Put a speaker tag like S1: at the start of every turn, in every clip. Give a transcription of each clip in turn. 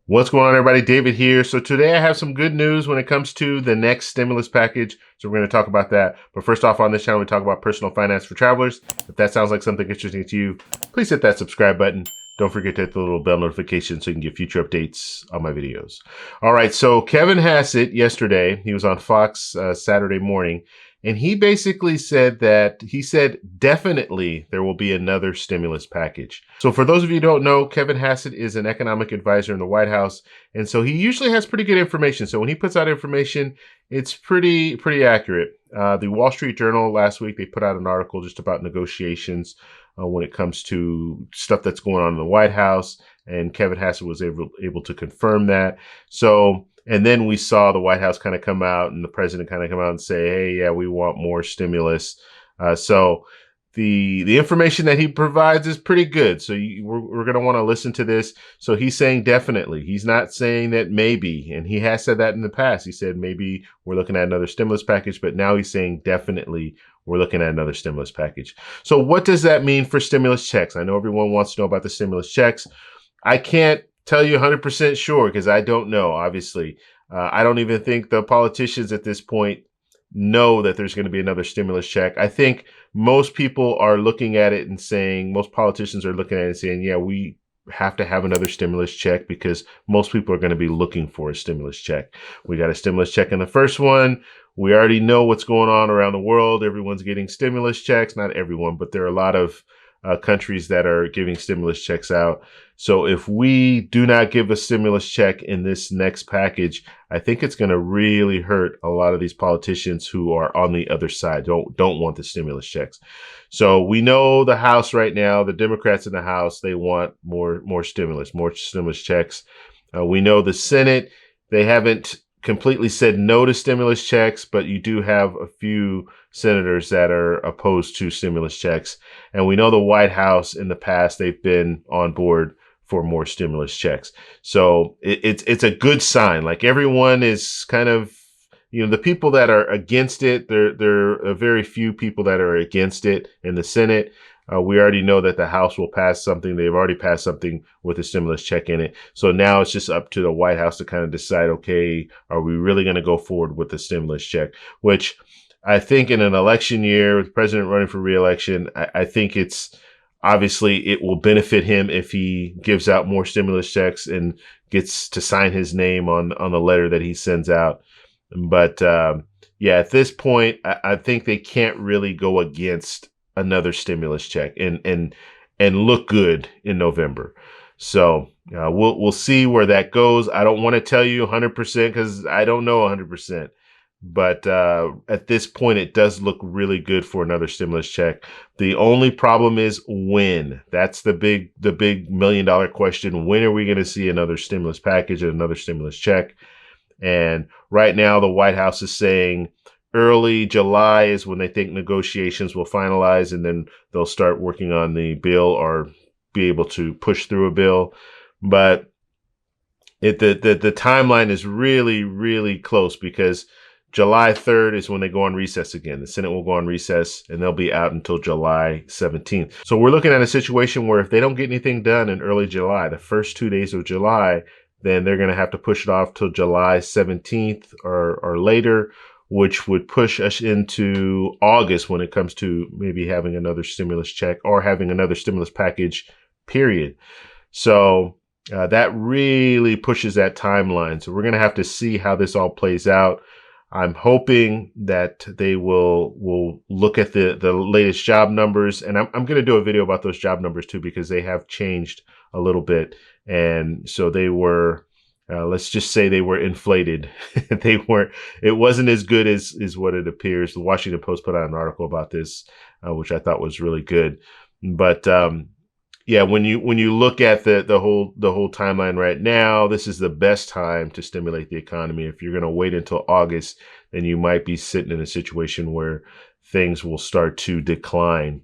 S1: What's going on, everybody? David here. So today I have some good news when it comes to the next stimulus package. So we're going to talk about that. But first off, on this channel, we talk about personal finance for travelers. If that sounds like something interesting to you, please hit that subscribe button. Don't forget to hit the little bell notification so you can get future updates on my videos. All right. So Kevin Hassett yesterday, he was on Fox Saturday morning, and he basically said definitely there will be another stimulus package. So for those of you who don't know, Kevin Hassett is an economic advisor in the White House. And so he usually has pretty good information. So when he puts out information, it's pretty accurate. The Wall Street Journal last week, they put out an article just about negotiations when it comes to stuff that's going on in the White House. And Kevin Hassett was able to confirm that. So, and then we saw the White House kind of come out and the president kind of come out and say, hey, yeah, we want more stimulus. So the information that he provides is pretty good. So we're going to want to listen to this. So he's saying definitely. He's not saying that maybe. And he has said that in the past. He said maybe we're looking at another stimulus package, but now he's saying definitely we're looking at another stimulus package. So what does that mean for stimulus checks? I know everyone wants to know about the stimulus checks. I can't tell you 100% sure because I don't know, obviously. I don't even think the politicians at this point know that there's going to be another stimulus check. I think most people are looking at it and saying, most politicians are looking at it and saying, yeah, we have to have another stimulus check because most people are going to be looking for a stimulus check. We got a stimulus check in the first one. We already know what's going on around the world. Everyone's getting stimulus checks. Not everyone, but there are a lot of countries that are giving stimulus checks out. So if we do not give a stimulus check in this next package, I think it's going to really hurt a lot of these politicians who are on the other side, don't want the stimulus checks. So we know the House right now, the Democrats in the House, they want more stimulus checks. We know the Senate, they haven't completely said no to stimulus checks, but you do have a few senators that are opposed to stimulus checks. And we know the White House in the past, they've been on board for more stimulus checks. So it's a good sign. Like everyone is kind of, the people that are against it, there are very few people that are against it in the Senate. We already know that the House will pass something. They've already passed something with a stimulus check in it. So now it's just up to the White House to kind of decide, okay, are we really going to go forward with the stimulus check? Which I think in an election year with the president running for re-election, I think it's obviously it will benefit him if he gives out more stimulus checks and gets to sign his name on the letter that he sends out. But yeah, at this point, I think they can't really go against another stimulus check and look good in November. So we'll see where that goes. I don't want to tell you 100% because I don't know 100%. But at this point, it does look really good for another stimulus check. The only problem is when. That's the big $1 million question. When are we going to see another stimulus package and another stimulus check? And right now, the White House is saying early July is when they think negotiations will finalize, and then they'll start working on the bill or be able to push through a bill. But the timeline is really close because July 3rd is when they go on recess again. The Senate will go on recess and they'll be out until July 17th. So we're looking at a situation where if they don't get anything done in early July, the first 2 days of July, then they're going to have to push it off till July 17th or later, which would push us into August when it comes to maybe having another stimulus check or having another stimulus package, period. So that really pushes that timeline. So we're going to have to see how this all plays out. I'm hoping that they will look at the latest job numbers, and I'm going to do a video about those job numbers too because they have changed a little bit, and so they were, let's just say they were inflated. It wasn't as good as what it appears. The Washington Post put out an article about this, which I thought was really good, but yeah, when you look at the whole timeline right now, this is the best time to stimulate the economy. If you're going to wait until August, then you might be sitting in a situation where things will start to decline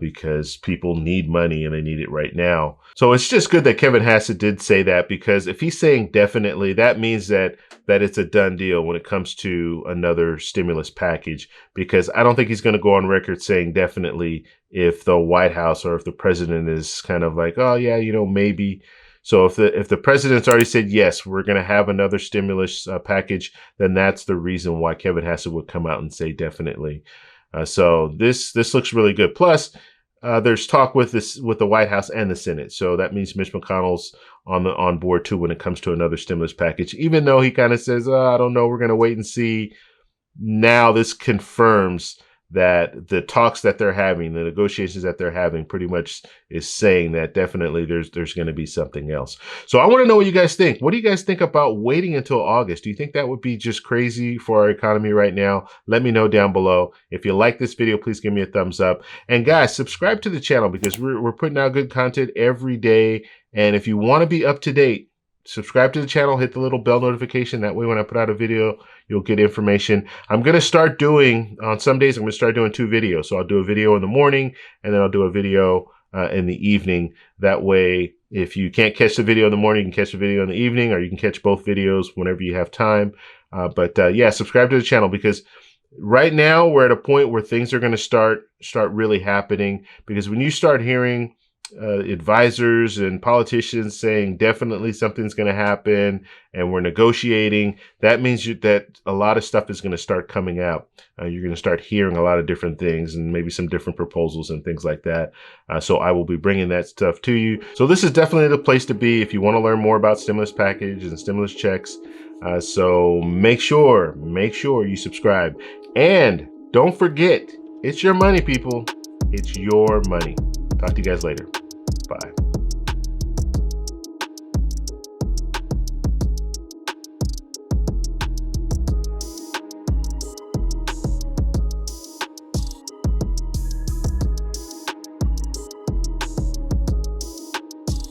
S1: because people need money and they need it right now. So it's just good that Kevin Hassett did say that, because if he's saying definitely, that means that it's a done deal when it comes to another stimulus package, because I don't think he's going to go on record saying definitely if the White House or if the president is kind of like, oh yeah, maybe. So if the president's already said, yes, we're going to have another stimulus package, then that's the reason why Kevin Hassett would come out and say definitely. So this looks really good. Plus, there's talk with the White House and the Senate. So that means Mitch McConnell's on board too when it comes to another stimulus package. Even though he kind of says, I don't know, we're going to wait and see. Now this confirms that the talks that they're having, the negotiations that they're having, pretty much is saying that definitely there's going to be something else. So I want to know what you guys think. What do you guys think about waiting until August? Do you think that would be just crazy for our economy right now? Let me know down below. If you like this video, please give me a thumbs up. And guys, subscribe to the channel because we're putting out good content every day. And if you want to be up to date, subscribe to the channel, hit the little bell notification. That way when I put out a video, you'll get information. I'm going to start doing, on some days, I'm going to start doing 2 videos. So I'll do a video in the morning, and then I'll do a video in the evening. That way, if you can't catch the video in the morning, you can catch the video in the evening, or you can catch both videos whenever you have time. Yeah, subscribe to the channel because right now we're at a point where things are going to start really happening. Because when you start hearing advisors and politicians saying definitely something's going to happen and we're negotiating, that means that a lot of stuff is going to start coming out. You're going to start hearing a lot of different things and maybe some different proposals and things like that. So I will be bringing that stuff to you. So this is definitely the place to be if you want to learn more about stimulus packages and stimulus checks. So make sure you subscribe. And don't forget, it's your money, people. It's your money. Talk to you guys later. Bye.